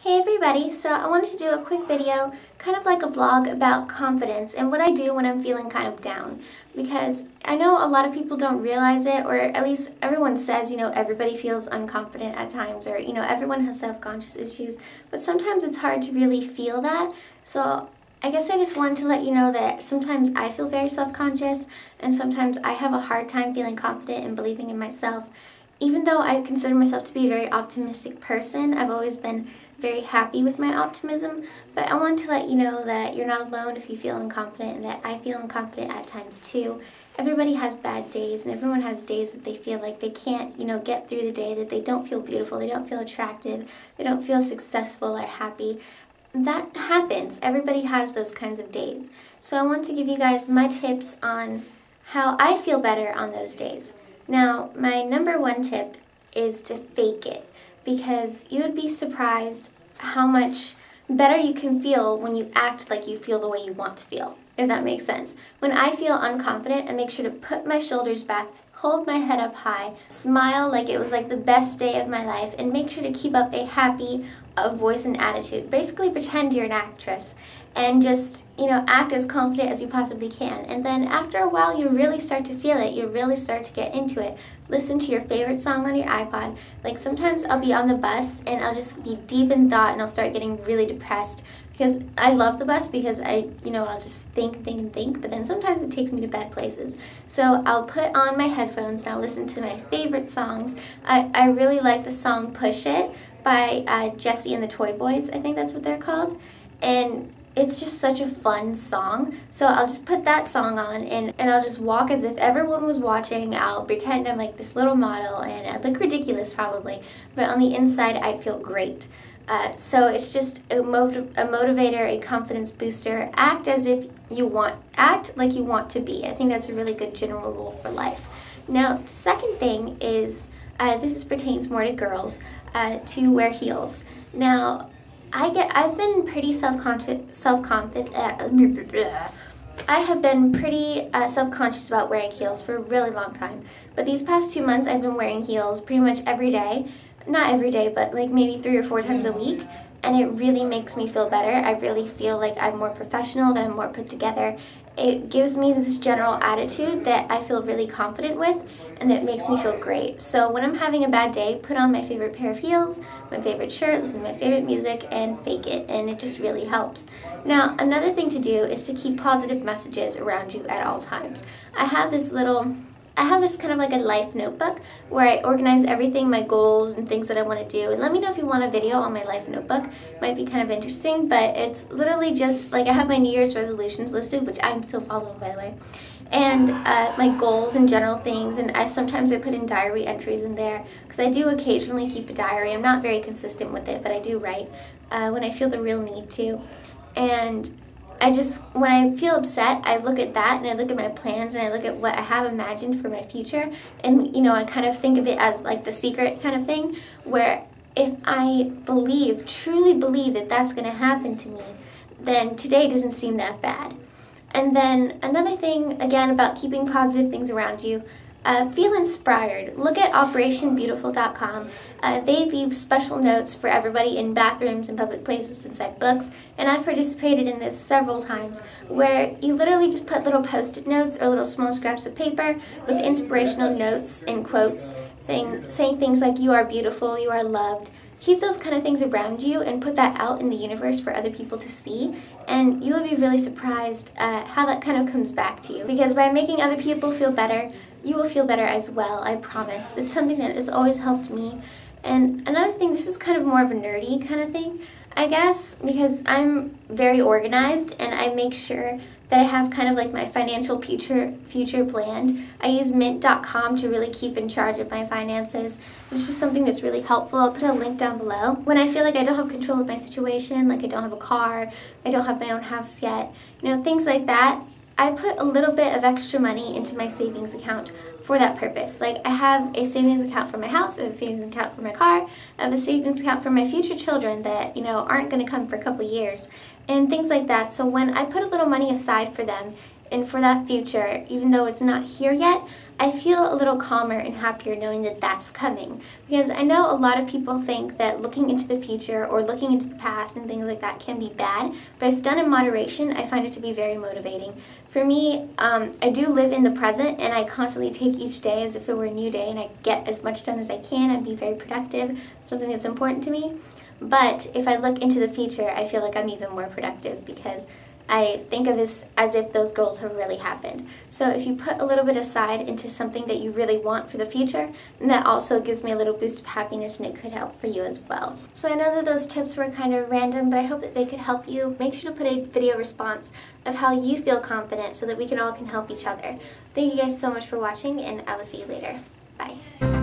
Hey everybody, so I wanted to do a quick video, kind of like a vlog about confidence and what I do when I'm feeling kind of down. Because I know a lot of people don't realize it, or at least everyone says, everybody feels unconfident at times, or, everyone has self-conscious issues, but sometimes it's hard to really feel that. So I guess I just wanted to let you know that sometimes I feel very self-conscious, and sometimes I have a hard time feeling confident and believing in myself. Even though I consider myself to be a very optimistic person, I've always been very happy with my optimism, but I want to let you know that you're not alone if you feel unconfident, and that I feel unconfident at times too. Everybody has bad days, and everyone has days that they feel like they can't, get through the day, that they don't feel beautiful, they don't feel attractive, they don't feel successful or happy. That happens. Everybody has those kinds of days. So I want to give you guys my tips on how I feel better on those days. Now, my number one tip is to fake it, because you would be surprised how much better you can feel when you act like you feel the way you want to feel, if that makes sense. When I feel unconfident, I make sure to put my shoulders back, hold my head up high, smile like it was like the best day of my life, and make sure to keep up a happy voice and attitude. Basically pretend you're an actress and just, act as confident as you possibly can. And then after a while, you really start to feel it. You really start to get into it. Listen to your favorite song on your iPod. Like sometimes I'll be on the bus and I'll just be deep in thought and I'll start getting really depressed, because I love the bus because I'll just think, but then sometimes it takes me to bad places. So I'll put on my headphones and I'll listen to my favorite songs. I really like the song Push It by Jessie and the Toy Boys, I think that's what they're called. And it's just such a fun song. So I'll just put that song on and I'll just walk as if everyone was watching. I'll pretend I'm like this little model and I look ridiculous probably, but on the inside I feel great. So it's just a motivator, a confidence booster. Act like you want to be. I think that's a really good general rule for life. Now, the second thing is, this pertains more to girls, to wear heels. Now, I've been pretty self-conscious about wearing heels for a really long time. But these past 2 months, I've been wearing heels pretty much every day. Not every day, but like maybe 3 or 4 times a week. And it really makes me feel better. I really feel like I'm more professional, that I'm more put together. It gives me this general attitude that I feel really confident with, and that makes me feel great. So when I'm having a bad day, put on my favorite pair of heels, my favorite shirt, listen to my favorite music, and fake it, and it just really helps. Now, another thing to do is to keep positive messages around you at all times. I have this kind of like a life notebook where I organize everything, my goals and things that I want to do. And let me know if you want a video on my life notebook. It might be kind of interesting, but it's literally just like I have my New Year's resolutions listed, which I'm still following, by the way, and my goals and general things. And sometimes I put in diary entries in there, because I do occasionally keep a diary. I'm not very consistent with it, but I do write when I feel the real need to. And when I feel upset, I look at that and I look at my plans and I look at what I have imagined for my future, and I kind of think of it as like The Secret kind of thing, where if I truly believe that that's going to happen to me, then today doesn't seem that bad. And then another thing, again, about keeping positive things around you, feel inspired. Look at OperationBeautiful.com. They leave special notes for everybody in bathrooms and public places inside books, and I've participated in this several times, where you literally just put little post-it notes or little small scraps of paper with inspirational notes and quotes saying things like, "You are beautiful, you are loved." Keep those kind of things around you and put that out in the universe for other people to see, and you will be really surprised how that kind of comes back to you. Because by making other people feel better, you will feel better as well, I promise. It's something that has always helped me. And another thing, this is kind of more of a nerdy kind of thing, I guess, because I'm very organized and I make sure that I have kind of like my financial future planned. I use mint.com to really keep in charge of my finances. It's just something that's really helpful. I'll put a link down below. When I feel like I don't have control of my situation, like I don't have a car, I don't have my own house yet, things like that, I put a little bit of extra money into my savings account for that purpose. Like, I have a savings account for my house, I have a savings account for my car, I have a savings account for my future children that, aren't going to come for a couple years, and things like that. So when I put a little money aside for them, and for that future, even though it's not here yet, I feel a little calmer and happier knowing that that's coming. Because I know a lot of people think that looking into the future or looking into the past and things like that can be bad, but if done in moderation, I find it to be very motivating. For me, I do live in the present, and I constantly take each day as if it were a new day, and I get as much done as I can and be very productive, something that's important to me. But if I look into the future, I feel like I'm even more productive because I think of it as if those goals have really happened. So if you put a little bit aside into something that you really want for the future, then that also gives me a little boost of happiness, and it could help for you as well. So I know that those tips were kind of random, but I hope that they could help you. Make sure to put a video response of how you feel confident so that we can all help each other. Thank you guys so much for watching, and I will see you later. Bye.